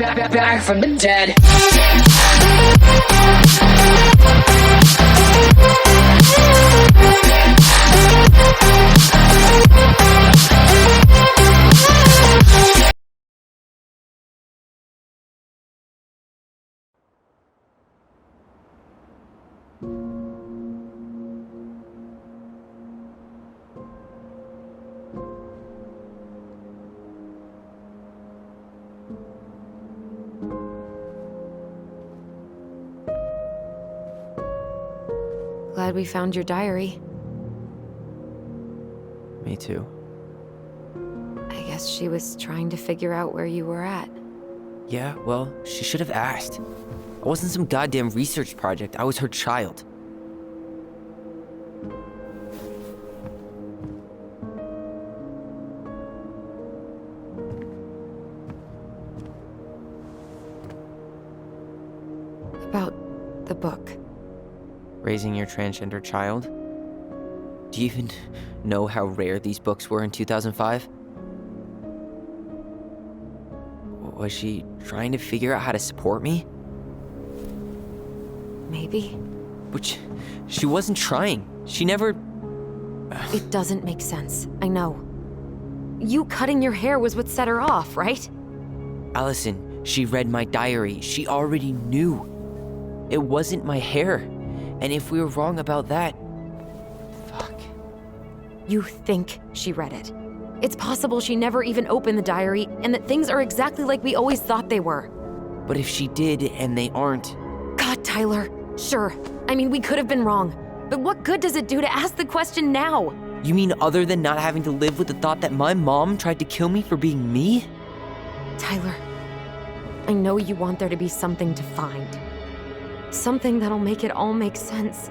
back from the dead. Glad we found your diary. Me too. I guess she was trying to figure out where you were at. Yeah, well, she should have asked. I wasn't some goddamn research project. I was her child. About the book. Raising your transgender child? Do you even know how rare these books were in 2005? Was she trying to figure out how to support me? Maybe. Which, she wasn't trying. She never... It doesn't make sense. I know. You cutting your hair was what set her off, right? Allison, she read my diary. She already knew. It wasn't my hair. And if we were wrong about that... Fuck. You think she read it. It's possible she never even opened the diary, and that things are exactly like we always thought they were. But if she did, and they aren't... God, Tyler. Sure. I mean, we could have been wrong. But what good does it do to ask the question now? You mean other than not having to live with the thought that my mom tried to kill me for being me? Tyler, I know you want there to be something to find. Something that'll make it all make sense.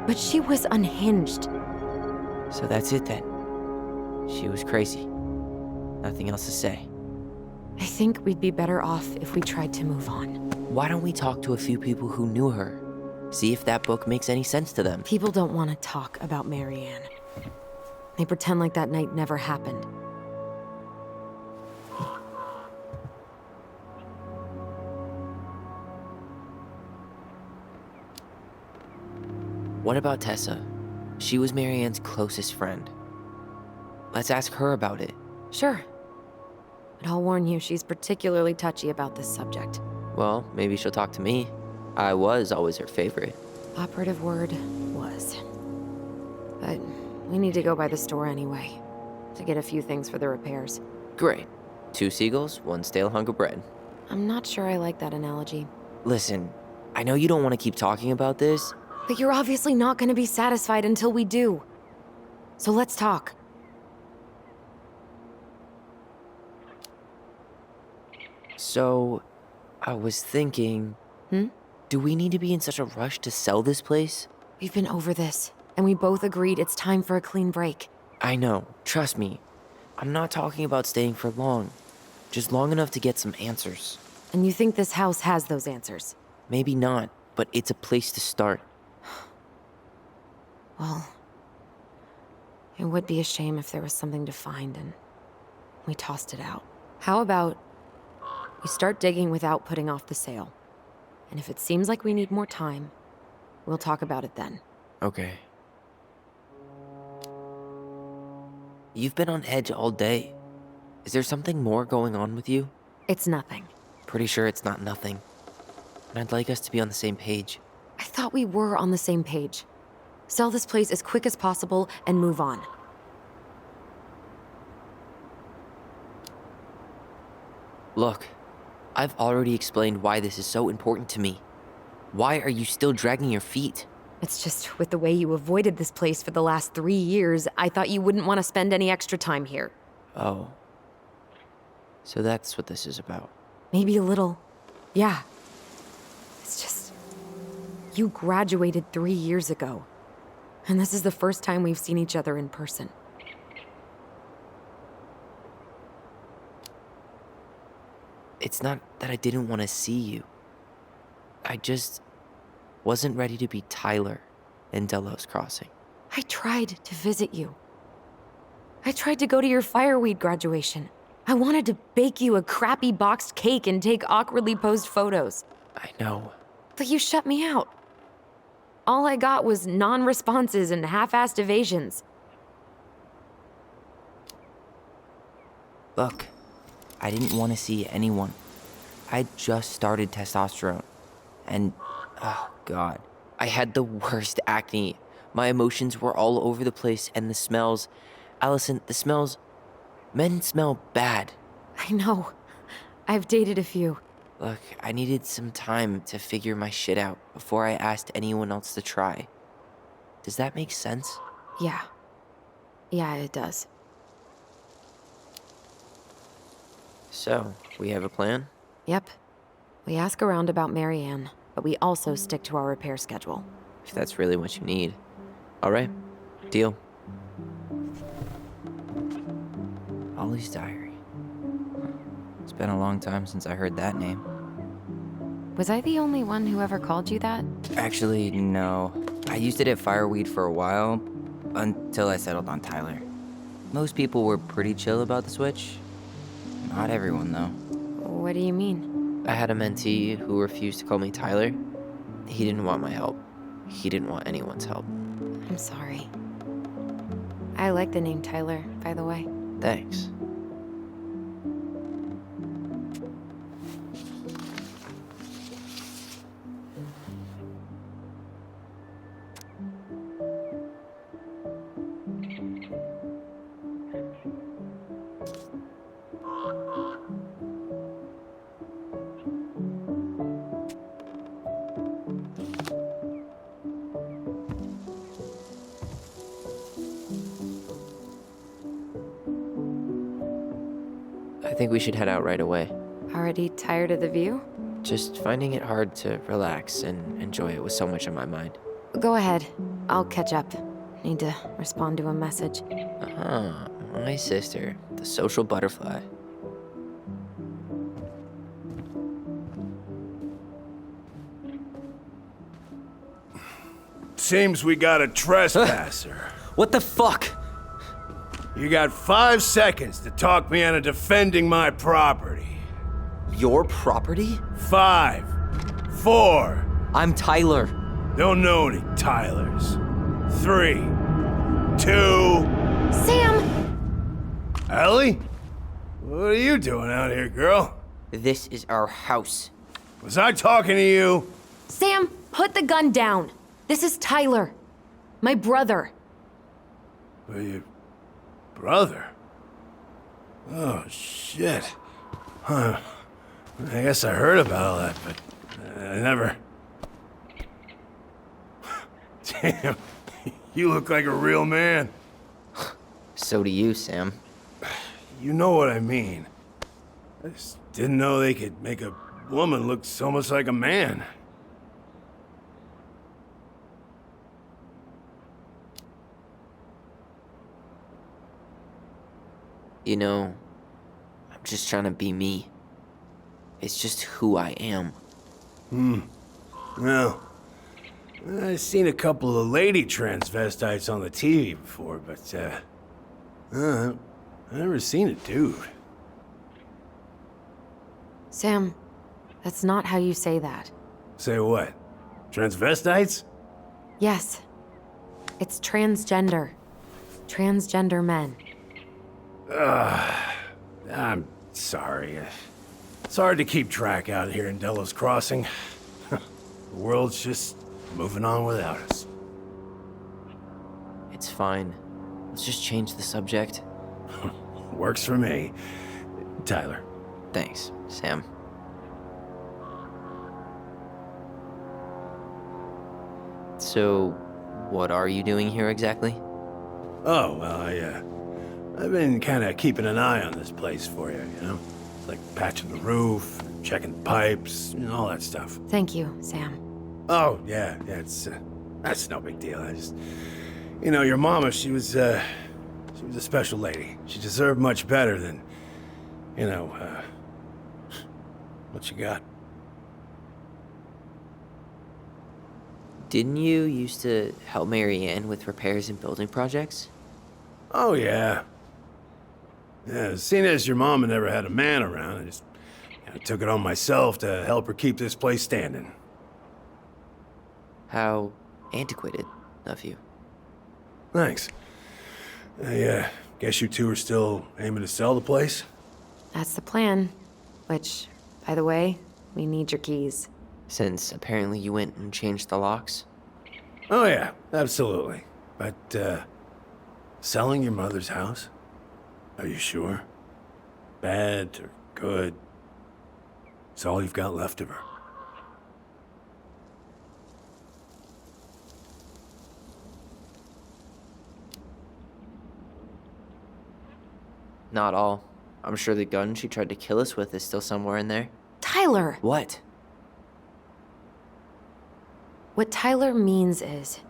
But she was unhinged. So that's it then. She was crazy. Nothing else to say. I think we'd be better off if we tried to move on. Why don't we talk to a few people who knew her? See if that book makes any sense to them. People don't want to talk about Marianne. They pretend like that night never happened. What about Tessa? She was Marianne's closest friend. Let's ask her about it. Sure. But I'll warn you, she's particularly touchy about this subject. Well, maybe she'll talk to me. I was always her favorite. Operative word was. But we need to go by the store anyway, to get a few things for the repairs. Great. 2 seagulls, 1 stale hunk of bread. I'm not sure I like that analogy. Listen, I know you don't want to keep talking about this. But you're obviously not going to be satisfied until we do. So let's talk. So, I was thinking... Do we need to be in such a rush to sell this place? We've been over this, and we both agreed it's time for a clean break. I know, trust me. I'm not talking about staying for long. Just long enough to get some answers. And you think this house has those answers? Maybe not, but it's a place to start. Well, it would be a shame if there was something to find and we tossed it out. How about we start digging without putting off the sale? And if it seems like we need more time, we'll talk about it then. Okay. You've been on edge all day. Is there something more going on with you? It's nothing. Pretty sure it's not nothing. And I'd like us to be on the same page. I thought we were on the same page. Sell this place as quick as possible and move on. Look, I've already explained why this is so important to me. Why are you still dragging your feet? It's just with the way you avoided this place for the last 3 years, I thought you wouldn't want to spend any extra time here. Oh. So that's what this is about. Maybe a little. Yeah. It's just... You graduated 3 years ago. And this is the first time we've seen each other in person. It's not that I didn't want to see you. I just wasn't ready to be Tyler in Delos Crossing. I tried to visit you. I tried to go to your fireweed graduation. I wanted to bake you a crappy boxed cake and take awkwardly posed photos. I know. But you shut me out. All I got was non-responses and half-assed evasions. Look, I didn't want to see anyone. I just started testosterone. And, oh God, I had the worst acne. My emotions were all over the place, and the smells. Allison, the smells. Men smell bad. I know. I've dated a few. Look, I needed some time to figure my shit out before I asked anyone else to try. Does that make sense? Yeah. Yeah, it does. So, we have a plan? Yep. We ask around about Marianne, but we also stick to our repair schedule. If that's really what you need. All right, deal. Ollie's diary. It's been a long time since I heard that name. Was I the only one who ever called you that? Actually, no. I used it at Fireweed for a while, until I settled on Tyler. Most people were pretty chill about the switch. Not everyone, though. What do you mean? I had a mentee who refused to call me Tyler. He didn't want my help. He didn't want anyone's help. I'm sorry. I like the name Tyler, by the way. Thanks. I think we should head out right away. Already tired of the view? Just finding it hard to relax and enjoy it with so much on my mind. Go ahead. I'll catch up. Need to respond to a message. Ah, my sister, the social butterfly. Seems we got a trespasser. What the fuck? You got 5 seconds to talk me into defending my property. Your property? 5, 4, I'm Tyler. don't know any Tylers. 3, 2, Sam! Ellie? What are you doing out here, girl? This is our house. Was I talking to you? Sam, put the gun down. This is Tyler. My brother. Well, your brother? Oh, shit. Huh. I guess I heard about all that, but I never... Damn, you look like a real man. So do you, Sam. You know what I mean. I just didn't know they could make a woman look so much like a man. You know, I'm just trying to be me. It's just who I am. Well, I've seen a couple of lady transvestites on the TV before, but, I've never seen a dude. Sam, that's not how you say that. Say what? Transvestites? Yes. It's transgender. Transgender men. I'm sorry. It's hard to keep track out here in Delos Crossing. The world's just moving on without us. It's fine. Let's just change the subject. Works for me. Tyler. Thanks, Sam. So, what are you doing here exactly? Oh, well, I've been kind of keeping an eye on this place for you, you know? Like patching the roof, checking the pipes, all that stuff. Thank you, Sam. Oh, yeah, that's no big deal. I just, your mama, she was a special lady. She deserved much better than, what you got. Didn't you used to help Marianne with repairs and building projects? Oh, yeah. Yeah, seeing as your mama never had a man around, I just took it on myself to help her keep this place standing. How antiquated of you. Thanks. I guess you two are still aiming to sell the place? That's the plan. Which, by the way, we need your keys. Since apparently you went and changed the locks. Oh yeah, absolutely. But, selling your mother's house? Are you sure? Bad or good? It's all you've got left of her. Not all. I'm sure the gun she tried to kill us with is still somewhere in there. Tyler! What? What Tyler means is,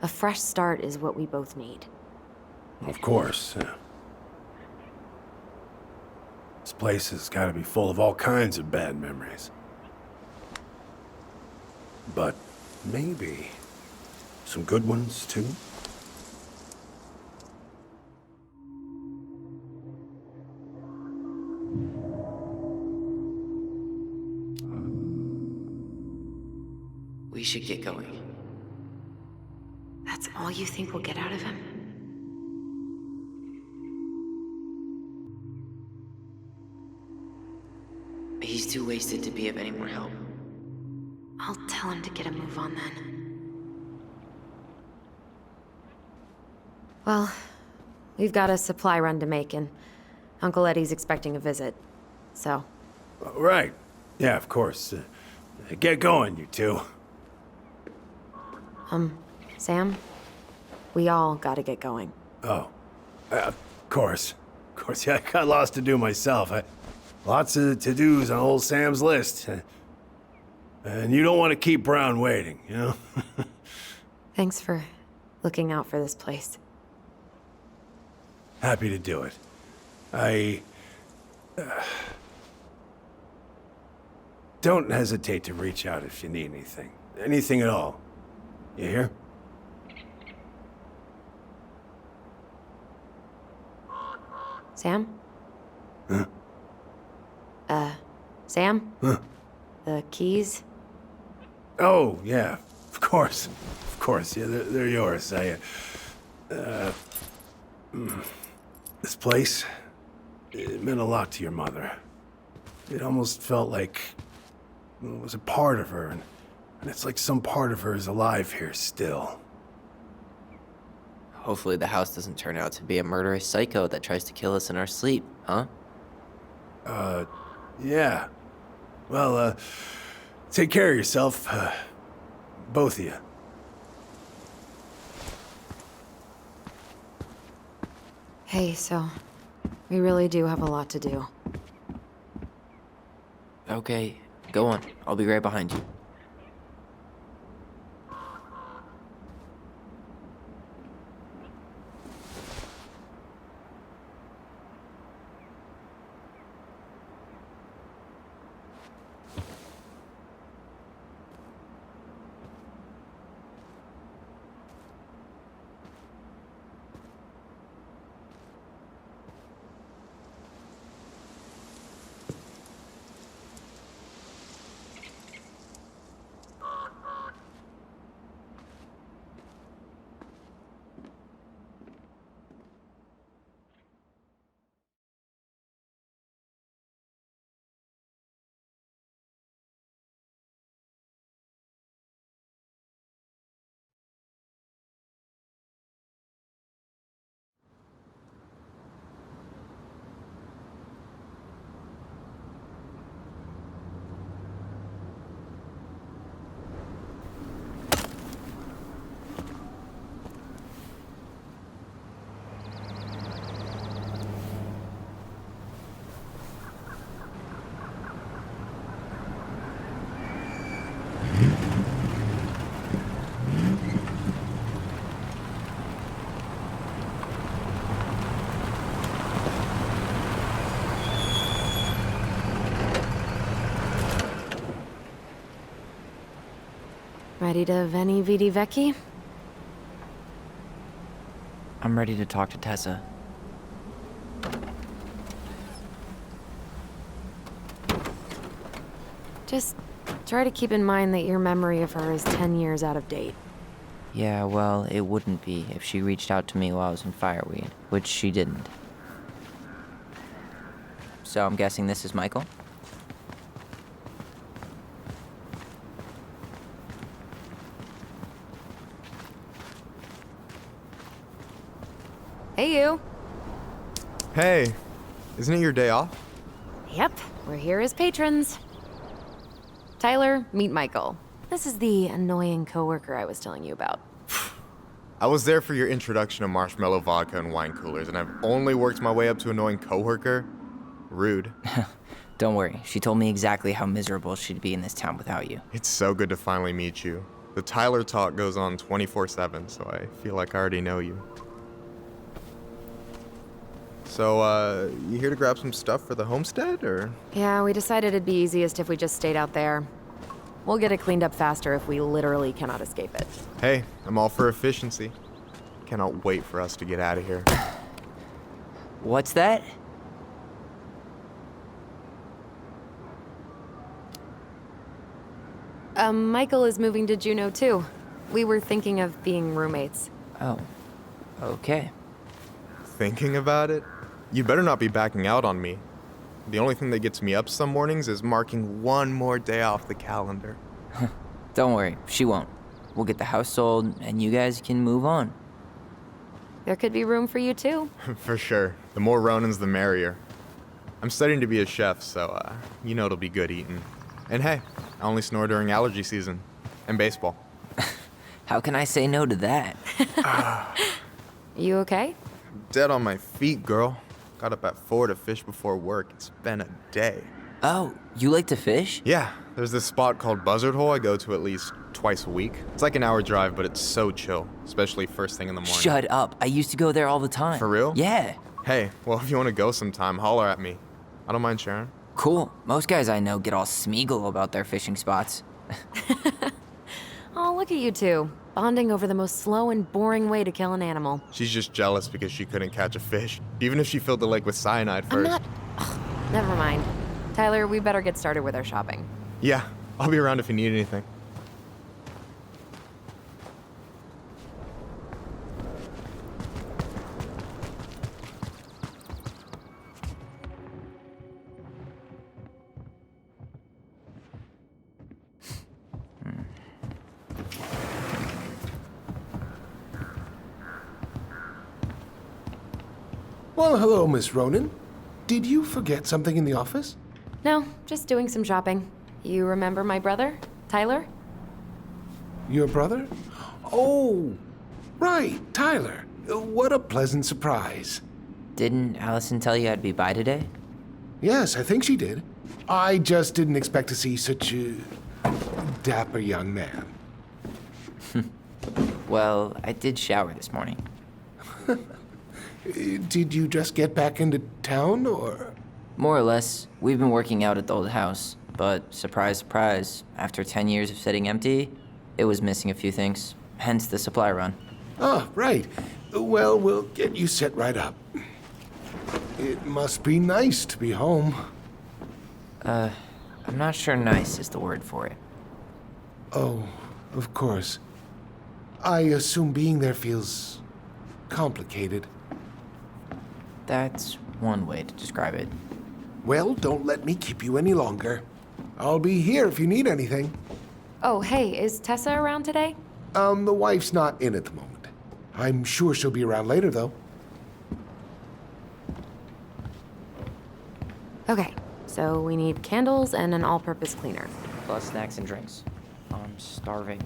a fresh start is what we both need. Of course. This place has got to be full of all kinds of bad memories. But maybe some good ones, too? We should get going. That's all you think we'll get out of him? He's too wasted to be of any more help. I'll tell him to get a move on then. Well, we've got a supply run to make, and Uncle Eddie's expecting a visit. So, Right. Yeah, of course. Get going, you two. Sam, we all gotta get going. Oh, of course. Of course, yeah, I got lots to do myself. Lots of to-dos on old Sam's list. And you don't want to keep Brown waiting, you know? Thanks for looking out for this place. Happy to do it. Don't hesitate to reach out if you need anything. Anything at all. You hear? Sam? Huh? Sam? Huh? The keys? Oh, yeah. Of course. Of course. Yeah, they're yours. This place, it meant a lot to your mother. It almost felt like it was a part of her, and it's like some part of her is alive here still. Hopefully the house doesn't turn out to be a murderous psycho that tries to kill us in our sleep, huh? Yeah. Well, take care of yourself, both of you. Hey, so we really do have a lot to do. Okay, go on. I'll be right behind you. Ready to Veni Vidi Vecchi? I'm ready to talk to Tessa. Just try to keep in mind that your memory of her is 10 years out of date. Yeah, well, it wouldn't be if she reached out to me while I was in Fireweed, which she didn't. So I'm guessing this is Michael? Hey, you. Hey, isn't it your day off? Yep, we're here as patrons. Tyler, meet Michael. This is the annoying coworker I was telling you about. I was there for your introduction to marshmallow vodka and wine coolers, and I've only worked my way up to annoying coworker. Rude. Don't worry, she told me exactly how miserable she'd be in this town without you. It's so good to finally meet you. The Tyler talk goes on 24/7, so I feel like I already know you. So, you here to grab some stuff for the homestead, or? Yeah, we decided it'd be easiest if we just stayed out there. We'll get it cleaned up faster if we literally cannot escape it. Hey, I'm all for efficiency. Cannot wait for us to get out of here. What's that? Michael is moving to Juneau too. We were thinking of being roommates. Oh, okay. Thinking about it? You better not be backing out on me. The only thing that gets me up some mornings is marking one more day off the calendar. Don't worry, she won't. We'll get the house sold, and you guys can move on. There could be room for you too. For sure. The more Ronins, the merrier. I'm studying to be a chef, so, you know it'll be good eating. And hey, I only snore during allergy season. And baseball. How can I say no to that? You okay? Dead on my feet, girl. Got up at 4 to fish before work. It's been a day. Oh, you like to fish? Yeah, there's this spot called Buzzard Hole I go to at least twice a week. It's like an hour drive, but it's so chill, especially first thing in the morning. Shut up. I used to go there all the time. For real? Yeah. Hey, well, if you want to go sometime, holler at me. I don't mind sharing. Cool. Most guys I know get all Smeagol about their fishing spots. Oh, look at you two. Bonding over the most slow and boring way to kill an animal. She's just jealous because she couldn't catch a fish, even if she filled the lake with cyanide I'm first. not... Ugh, never mind. Tyler, we better get started with our shopping. Yeah, I'll be around if you need anything. Well, hello, Miss Ronan. Did you forget something in the office? No, just doing some shopping. You remember my brother, Tyler? Your brother? Oh, right, Tyler. What a pleasant surprise. Didn't Allison tell you I'd be by today? Yes, I think she did. I just didn't expect to see such a dapper young man. Well, I did shower this morning. Did you just get back into town, or? More or less, we've been working out at the old house, but surprise, surprise, after 10 years of sitting empty, it was missing a few things, hence the supply run. Ah, right. Well, we'll get you set right up. It must be nice to be home. I'm not sure nice is the word for it. Oh, of course. I assume being there feels complicated. That's one way to describe it. Well, don't let me keep you any longer. I'll be here if you need anything. Oh, hey, is Tessa around today? The wife's not in at the moment. I'm sure she'll be around later, though. Okay, so we need candles and an all-purpose cleaner. Plus snacks and drinks. I'm starving.